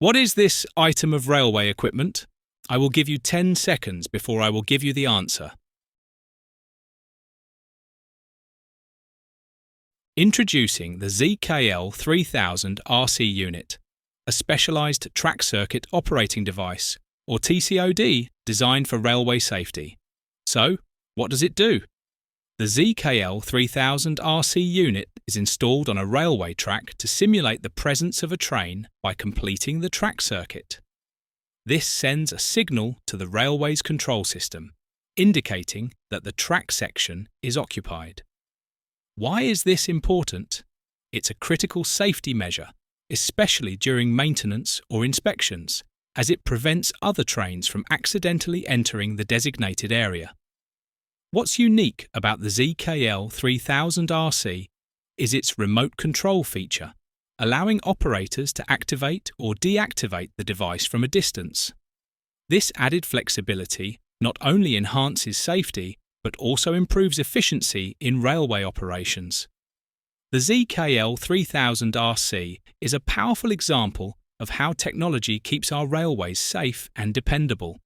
What is this item of railway equipment? I will give you 10 seconds before I will give you the answer. Introducing the ZKL 3000 RC unit, a specialised track circuit operating device, or TCOD, designed for railway safety. So, what does it do? The ZKL 3000 RC unit is installed on a railway track to simulate the presence of a train by completing the track circuit. This sends a signal to the railway's control system, indicating that the track section is occupied. Why is this important? It's a critical safety measure, especially during maintenance or inspections, as it prevents other trains from accidentally entering the designated area. What's unique about the ZKL 3000 RC is its remote control feature, allowing operators to activate or deactivate the device from a distance. This added flexibility not only enhances safety, but also improves efficiency in railway operations. The ZKL 3000 RC is a powerful example of how technology keeps our railways safe and dependable.